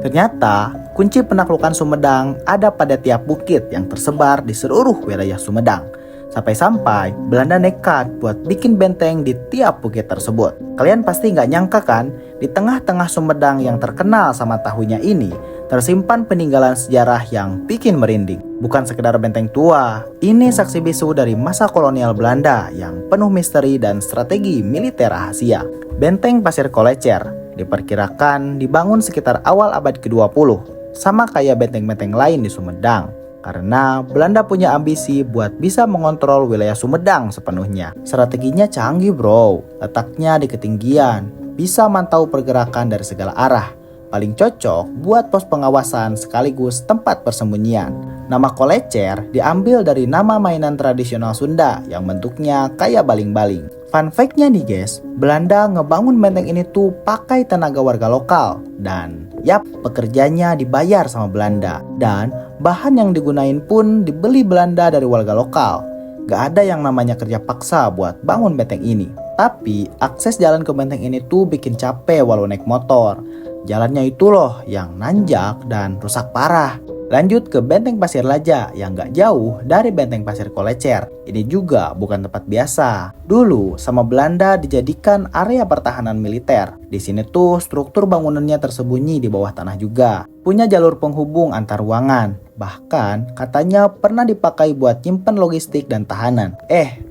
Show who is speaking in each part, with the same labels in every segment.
Speaker 1: Ternyata, kunci penaklukan Sumedang ada pada tiap bukit yang tersebar di seluruh wilayah Sumedang. Sampai-sampai Belanda nekat buat bikin benteng di tiap bukit tersebut. Kalian pasti nggak nyangka kan, di tengah-tengah Sumedang yang terkenal sama tahunya ini, tersimpan peninggalan sejarah yang bikin merinding. Bukan sekedar benteng tua, ini saksi bisu dari masa kolonial Belanda yang penuh misteri dan strategi militer rahasia. Benteng Pasir Kolecer diperkirakan dibangun sekitar awal abad ke-20, sama kayak benteng-benteng lain di Sumedang. Karena Belanda punya ambisi buat bisa mengontrol wilayah Sumedang sepenuhnya. Strateginya canggih bro, letaknya di ketinggian, bisa mantau pergerakan dari segala arah. Paling cocok buat pos pengawasan sekaligus tempat persembunyian. Nama Kolecer diambil dari nama mainan tradisional Sunda yang bentuknya kayak baling-baling. Fun fact-nya nih guys, Belanda ngebangun benteng ini tuh pakai tenaga warga lokal. Dan yap, pekerjanya dibayar sama Belanda. Dan bahan yang digunain pun dibeli Belanda dari warga lokal. Gak ada yang namanya kerja paksa buat bangun benteng ini. Tapi akses jalan ke benteng ini tuh bikin capek walau naik motor. Jalannya itu loh yang nanjak dan rusak parah. Lanjut ke Benteng Pasir Laja yang gak jauh dari Benteng Pasir Kolecer. Ini juga bukan tempat biasa. Dulu sama Belanda dijadikan area pertahanan militer. Di sini tuh struktur bangunannya tersembunyi di bawah tanah juga. Punya jalur penghubung antar ruangan. Bahkan katanya pernah dipakai buat nyimpen logistik dan tahanan.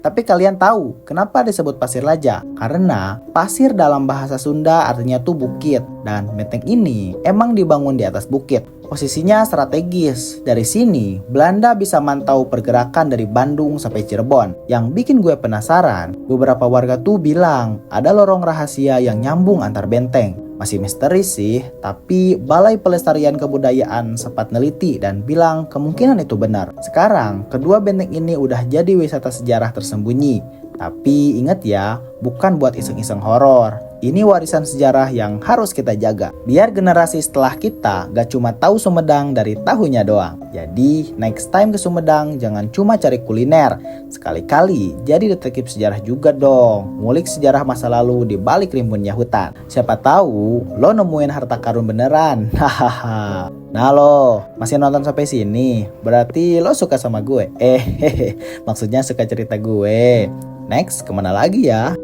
Speaker 1: Tapi kalian tahu kenapa disebut Pasir Laja? Karena pasir dalam bahasa Sunda artinya tuh bukit. Dan benteng ini emang dibangun di atas bukit. Posisinya strategis. Dari sini, Belanda bisa mantau pergerakan dari Bandung sampai Cirebon. Yang bikin gue penasaran, beberapa warga tuh bilang ada lorong rahasia yang nyambung antar benteng. Masih misteri sih, tapi Balai Pelestarian Kebudayaan sempat neliti dan bilang kemungkinan itu benar. Sekarang, kedua benteng ini udah jadi wisata sejarah tersembunyi. Tapi ingat ya, bukan buat iseng-iseng horor. Ini warisan sejarah yang harus kita jaga. Biar generasi setelah kita gak cuma tahu Sumedang dari tahunya doang. Jadi next time ke Sumedang jangan cuma cari kuliner. Sekali-kali jadi detektif sejarah juga dong. Ngulik sejarah masa lalu di balik rimbunnya hutan. Siapa tahu lo nemuin harta karun beneran. Hahaha. Nah lo masih nonton sampai sini, berarti lo suka sama gue. Maksudnya suka cerita gue. Next, kemana lagi ya?